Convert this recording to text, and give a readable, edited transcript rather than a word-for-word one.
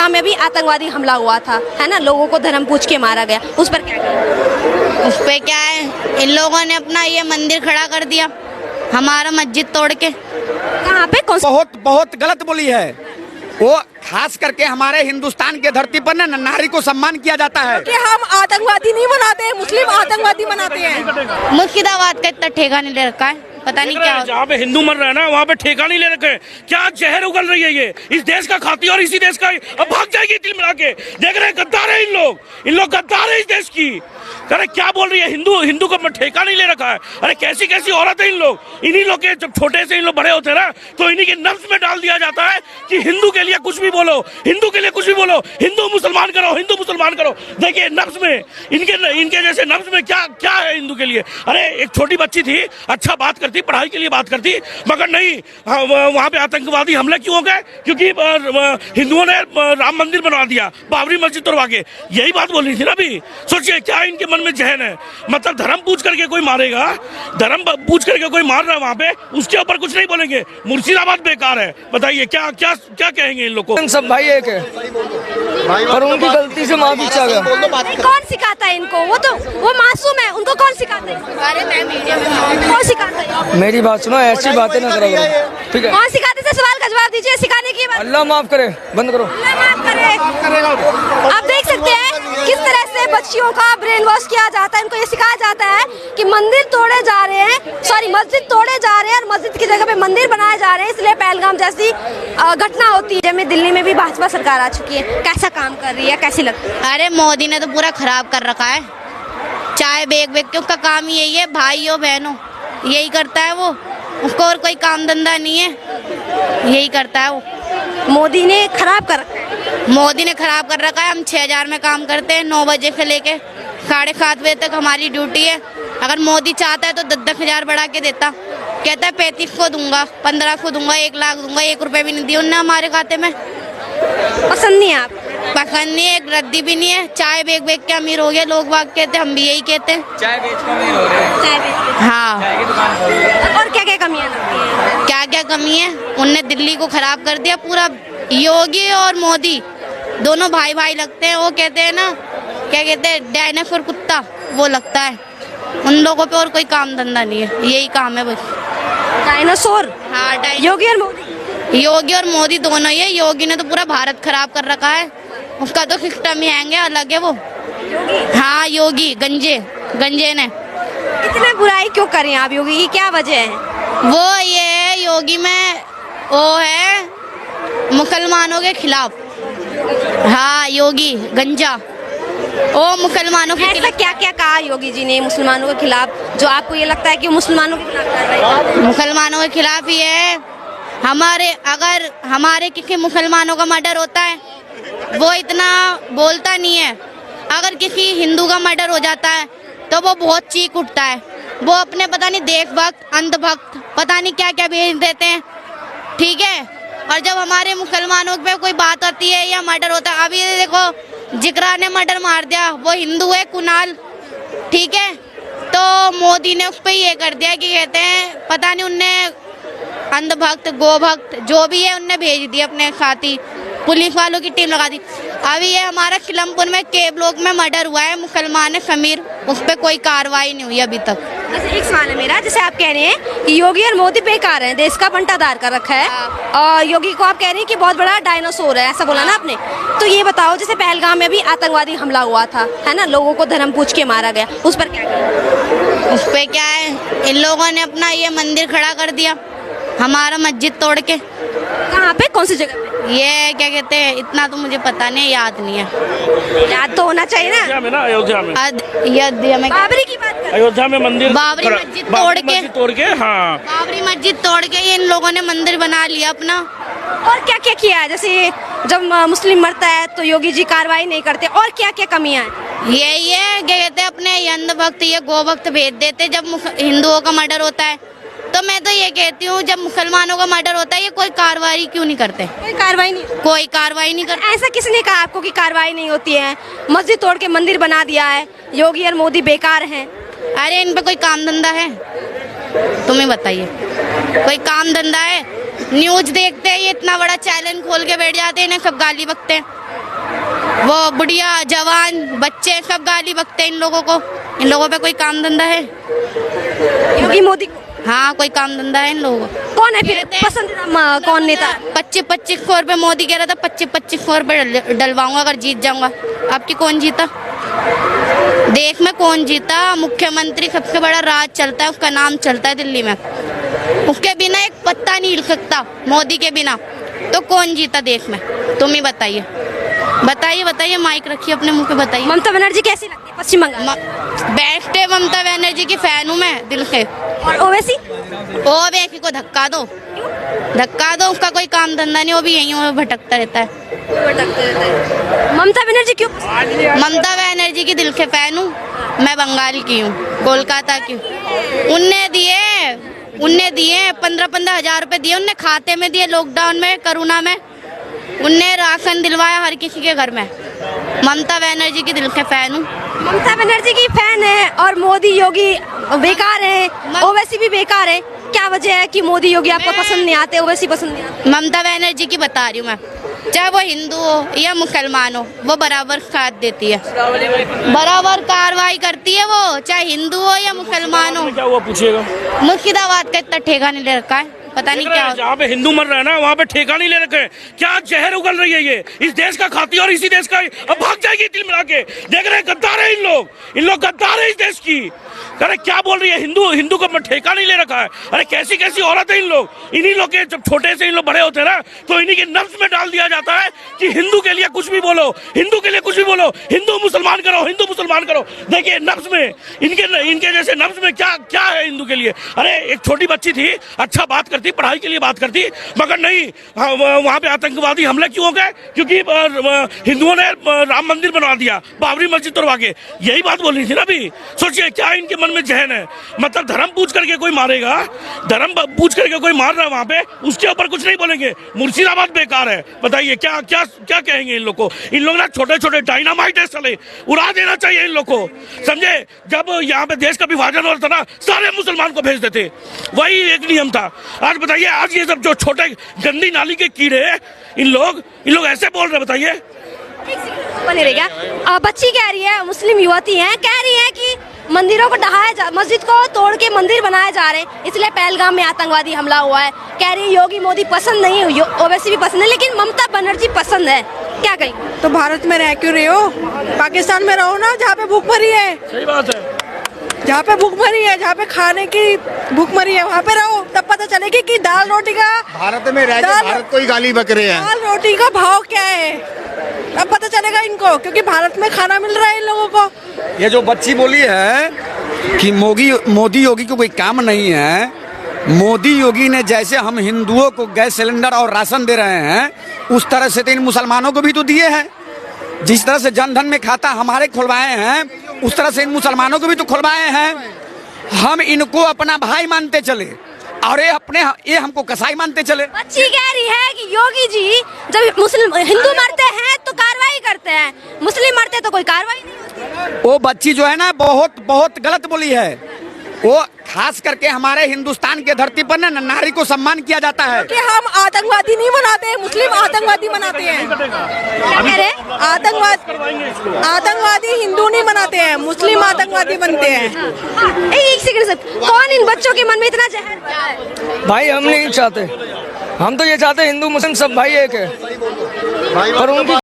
में भी आतंकवादी हमला हुआ था, है ना, लोगों को धर्म पूछ के मारा गया, उस पर क्या कहें? उस पे क्या है, इन लोगों ने अपना ये मंदिर खड़ा कर दिया, हमारा मस्जिद तोड़ के। कहाँ पे कौन बहुत गलत बोली है वो। खास करके हमारे हिंदुस्तान के धरती पर ना नारी को सम्मान किया जाता है कि हम आतंकवादी नहीं बनाते हैं, मुस्लिम आतंकवादी बनाते हैं। मुर्शिदाबाद का इतना ठेका नहीं ले रखा है, पता नहीं क्या। जहाँ पे हिंदू मर रहा है ना वहाँ पे ठेका नहीं ले रखे हैं। क्या जहर उगल रही है ये, इस देश का खाती और इसी देश का अब भाग जाएगी दिल मिला के। देख रहे हैं गद्दार है इन लोग गद्दार है इस देश की। अरे क्या बोल रही है, हिंदू को ठेका नहीं ले रखा है। अरे कैसी कैसी औरत है इन लोग, इन्हीं लोग के जब छोटे से इन लोग बड़े होते हैं ना तो इन्हीं के नफ्स में डाल दिया जाता है कि हिंदू के लिए कुछ भी बोलो, हिंदू के लिए कुछ भी बोलो, हिंदू मुसलमान करो, हिंदू मुसलमान करो। देखिए नफ्स में इनके जैसे नफ्स में क्या है हिंदू के लिए। अरे एक छोटी बच्ची थी, अच्छा बात करती, पढ़ाई के लिए बात करती, मगर नहीं, वहाँ पे आतंकवादी हमले क्यों हो गए? क्योंकि हिंदुओं ने राम मंदिर बनवा दिया, बाबरी मस्जिद तोड़वा के। यही बात बोल रही थी ना अभी। सोचिए क्या इनके मन में जहन है, मतलब धर्म पूछ करके कोई मारेगा, धर्म पूछ करके कोई मार रहा है वहाँ पे, उसके ऊपर कुछ नहीं बोलेंगे। मुर्शिदाबाद बेकार है, बताइए क्या क्या क्या कहेंगे इन लोग को? सब भाई एक है और उनकी गलती से माफी चाह गया। कौन सिखाता है इनको? वो मासूम है, उनको कौन सिखाता है? कौन सिखाता है? मेरी बात सुनो, ऐसी बातें ना करो, ठीक है? कौन सिखाते थे? सवाल का जवाब दीजिए। सिखाने की बात, अल्लाह माफ करे, बंद करो। अल्लाह माफ करे। आप देख सकते हैं किस तरह से बच्चियों का ब्रेन वॉश किया जाता है। इनको ये सिखाया जाता है कि मंदिर तोड़े जा रहे हैं, सॉरी मस्जिद तोड़े जा रहे हैं और मस्जिद की जगह पे मंदिर बनाए जा रहे हैं, इसलिए पहलगाम जैसी घटना होती है। जब दिल्ली में भी भाजपा सरकार आ चुकी है, कैसा काम कर रही है, कैसी लगती है? अरे मोदी ने तो पूरा खराब कर रखा है, चाय बेच के। उसका काम ही यही है, भाइयों बहनों यही करता है वो, उसको और कोई काम धंधा नहीं है, यही करता है वो। मोदी ने खराब कर रखा है। मोदी ने खराब कर रखा है। हम 6000 में काम करते हैं, 9 बजे से लेके 7:30 बजे तक हमारी ड्यूटी है। अगर मोदी चाहता है तो 10-10 हजार बढ़ा के देता। कहता है 35 को दूंगा, 15 को दूंगा, 1 लाख दूंगा, 1 रुपए भी नहीं दिया उन्होंने हमारे खाते में। पसंद नहीं है आप? पसंद नहीं है, एक रद्दी भी नहीं है। चाय बेच बेच के अमीर हो गया लोग बाग कहते, हम भी यही कहते हैं, चाय बेच के अमीर हो रहे हैं। चाय बेच। हाँ, और क्या क्या कमियां लगती हैं? क्या क्या कमी है? उनने दिल्ली को खराब कर दिया पूरा। योगी और मोदी दोनों भाई भाई लगते हैं। वो कहते हैं ना, क्या कहते हैं, डायनासोर कुत्ता, वो लगता है। उन लोगों पे और कोई काम धंधा नहीं है, यही काम है बस। डायनासोर? हाँ, योगी और मोदी? योगी और मोदी दोनों ही है। योगी ने तो पूरा भारत खराब कर रखा है, उसका तो सिस्टम ही हैंगे अलग है वो। हाँ योगी गंजे ने। इतने बुराई क्यों करें आप योगी की, क्या वजह है? वो ये है, योगी में वो है मुसलमानों के खिलाफ। हाँ योगी गंजा, वो मुसलमानों के ऐसा क्या क्या कहा योगी जी ने मुसलमानों के खिलाफ, जो आपको ये लगता है कि वो मुसलमानों के खिलाफ कर रहे हैं? मुसलमानों के खिलाफ ही है। अगर हमारे किसी मुसलमानों का मर्डर होता है, वो इतना बोलता नहीं है। अगर किसी हिंदू का मर्डर हो जाता है तो वो बहुत चीख उठता है। वो अपने पता नहीं देशभक्त, अंधभक्त, पता नहीं क्या क्या भेज देते हैं, ठीक है। और जब हमारे मुसलमानों पे कोई बात आती है या मर्डर होता है, अभी देखो जिक्रा ने मर्डर मार दिया, वो हिंदू है, कुणाल, ठीक है। तो मोदी ने उस पर ये कर दिया कि कहते हैं पता नहीं, उनने अंधभक्त गोभक्त जो भी है उनने भेज दिया अपने साथी, पुलिस वालों की टीम लगा दी। अभी ये हमारा किलमपुर में के ब्लॉक में मर्डर हुआ है, मुसलमान है समीर, उस पर कोई कार्रवाई नहीं हुई अभी तक। अच्छा, एक सवाल है मेरा, जैसे आप कह रहे हैं कि योगी और मोदी बेकार हैं, देश का बंटाधार कर रखा है, और योगी को आप कह रहे हैं कि बहुत बड़ा डायनासोर है, ऐसा बोला ना आपने। तो ये बताओ, जैसे पहलगाम में भी आतंकवादी हमला हुआ था, है ना, लोगों को धर्म पूछ के मारा गया, उस पर क्या कहें? उस पर क्या है, इन लोगों ने अपना ये मंदिर खड़ा कर दिया, हमारा मस्जिद तोड़ के। कहाँ पे, कौन सी जगह पे? ये क्या कहते हैं, इतना तो मुझे पता नहीं, याद नहीं है। याद तो होना चाहिए ना। अयोध्या में बाबरी की बात कर, अयोध्या में मंदिर, बाबरी मस्जिद तोड़ के, हाँ बाबरी मस्जिद तोड़ के इन लोगों ने मंदिर बना लिया अपना। और क्या क्या किया है? जैसे जब मुस्लिम मरता है तो योगी जी कार्रवाई नहीं करते, और क्या क्या कमियां हैं? यही है, क्या कहते हैं, अपने अंधभक्त ये गोभक्त भेज देते जब हिंदुओं का मर्डर होता है। तो मैं तो ये कहती हूँ, जब मुसलमानों का मर्डर होता है, ये कोई कार्रवाई क्यों नहीं करते? कोई कार्रवाई नहीं करते। ऐसा किसने कहा आपको कि कार्रवाई नहीं होती है? मस्जिद तोड़ के मंदिर बना दिया है, योगी और मोदी बेकार हैं। अरे इन पे कोई काम धंधा है? तुम्हें बताइए, कोई काम धंधा है? न्यूज देखते हैं ये इतना बड़ा चैलेंज खोल के बैठ जाते हैं, इन्हें सब गाली बकते हैं। वो बुढ़िया जवान बच्चे सब गाली बकते हैं इन लोगों को। इन लोगों पे कोई काम धंधा है? योगी मोदी हाँ, कोई काम धंधा है इन लोगों को? कौन है फिर पसंदीदा कौन नेता? 25-25 रुपए मोदी कह रहा था 25-25 रुपए डलवाऊंगा अगर जीत जाऊंगा। आपकी कौन जीता? देश में कौन जीता? मुख्यमंत्री सबसे बड़ा राज चलता है, उसका नाम चलता है दिल्ली में। उसके बिना एक पत्ता नहीं हिल सकता, मोदी के बिना। तो कौन जीता देश में? तुम ही बताइए, बताइए बताइए, माइक रखिए अपने मुंह पे, बताइए। ममता बनर्जी कैसी लगती है पश्चिम बंगाल? बेस्ट है, ममता बनर्जी की फैन हूँ मैं दिल से। और ओवैसी? ओवैसी को धक्का दो, धक्का दो, उसका कोई काम धंधा नहीं, वो भी यहीं भटकता रहता है। ममता बनर्जी क्यों? ममता बनर्जी की दिल से फैन हूँ मैं, बंगाल की हूँ, कोलकाता की। उनने दिए 15-15 हजार रुपए दिए, उनने खाते में दिए लॉकडाउन में, कोरोना में। उनने राशन दिलवाया हर किसी के घर में। ममता बनर्जी की दिल से फैन हूँ। ममता बनर्जी की फैन है और मोदी योगी बेकार है, ओवैसी भी बेकार है। क्या वजह है कि मोदी योगी आपको पसंद नहीं आते, ओवैसी पसंद नहीं आते? ममता बनर्जी की बता रही हूँ मैं, चाहे वो हिंदू हो या मुसलमान हो, वो बराबर साथ देती है, बराबर कार्रवाई करती है वो, चाहे हिंदू हो या मुसलमान हो। क्या हुआ पूछिएगा? मुर्शिदाबाद का इतना ठेका नहीं ले रखा है, पता नहीं क्या। जहाँ पे हिंदू मर रहे हैं ना, वहाँ पे ठेका नहीं ले रखे हैं। क्या जहर उगल रही है ये, इस देश का खाती और इसी देश का अब भाग जाएगी तिल मिला के। देख रहे हैं गद्दार है इन लोग गद्दार है इस देश की। अरे क्या बोल रही है, हिंदू को ठेका नहीं ले रखा है। अरे कैसी कैसी औरत है इन लोग। इन्हीं लोग के जब छोटे से इन लोग बड़े होते हैं ना, तो इन्हीं के नफ्स में डाल दिया जाता है कि हिंदू के लिए कुछ भी बोलो, हिंदू के लिए कुछ भी बोलो, हिंदू मुसलमान करो, हिंदू मुसलमान करो। देखिए नफ्स में इनके जैसे नफ्स में क्या क्या है हिंदू के लिए। अरे एक छोटी बच्ची थी, अच्छा बात करती, पढ़ाई के लिए बात करती, मगर नहीं, वहां पे आतंकवादी हमले क्यों हो गए? क्योंकि हिंदुओं ने राम मंदिर बनवा दिया, बाबरी मस्जिद तोड़वा के। यही बात बोल रही थी ना अभी। सोचिए क्या इनके मन में जहन है। मतलब धर्म पूछ करके कोई मारेगा, धर्म पूछ करके कोई मार रहा है वहां पे, उसके ऊपर कुछ नहीं बोलेंगे। मुर्शिदाबाद बेकार है। बताइए क्या क्या क्या कहेंगे इन लोग को? इन लोग ना छोटे छोटे डायनामाइट है साले, उड़ा देना चाहिए इन लोग को, समझे? जब यहाँ पे देश का विभाजन हो रहा था ना, सारे मुसलमान को भेज देते, वही एक नियम था। आज बताइए, आज ये सब जो छोटे गंदी नाली के कीड़े, इन लोग ऐसे बोल रहे, बताइए। बने रहेगा। बच्ची कह रही है, मुस्लिम युवती है, कह रही है कि मंदिरों को मस्जिद को तोड़ के मंदिर बनाए जा रहे हैं, इसलिए पहलगाम में आतंकवादी हमला हुआ है। कह रही है योगी मोदी पसंद नहीं है, ओवैसी भी पसंद है, लेकिन ममता बनर्जी पसंद है। क्या कहेंगे? तो भारत में रह क्यों रहे हो? पाकिस्तान में रहो ना, जहाँ पे भूख मरी है। सही बात है। जहाँ पे भूख मरी है, जहाँ पे खाने की भूख मरी है, वहाँ पे रहो, तब पता चलेगी कि दाल रोटी का, भारत में रह के भारत को ही गाली बक रहे हैं। दाल रोटी का भाव क्या है, अब पता चलेगा इनको, क्योंकि भारत में खाना मिल रहा है इन लोगों को। ये जो बच्ची बोली है कि मोदी योगी को कोई काम नहीं है, मोदी योगी ने जैसे हम हिंदुओं को गैस सिलेंडर और राशन दे रहे हैं, उस तरह से तो इन मुसलमानों को भी तो दिए हैं। जिस तरह से जनधन में खाता हमारे खुलवाए हैं, उस तरह से इन मुसलमानों को भी तो खुलवाए हैं। हम इनको अपना भाई मानते चले और ये हमको कसाई मानते चले। बच्ची कह रही है कि योगी जी जब हिंदू मरते हैं तो कार्रवाई करते हैं, मुस्लिम मरते तो कोई कार्रवाई नहीं होती। वो बच्ची जो है ना, बहुत गलत बोली है। वो खास करके हमारे हिंदुस्तान के धरती पर ना नारी को सम्मान किया जाता है। कि हम आतंकवादी नहीं मनाते हैं, मुस्लिम आतंकवादी मनाते हैं। क्या कह रहे हैं? आतंकवादी हिंदू नहीं मनाते हैं, मुस्लिम आतंकवादी बनते हैं। एक सेकंड सर, कौन इन बच्चों के मन में इतना जहर भरा है? भाई हम नहीं चाहते, हम तो ये चाहते हिंदू मुस्लिम सब भाई एक है, पर उनकी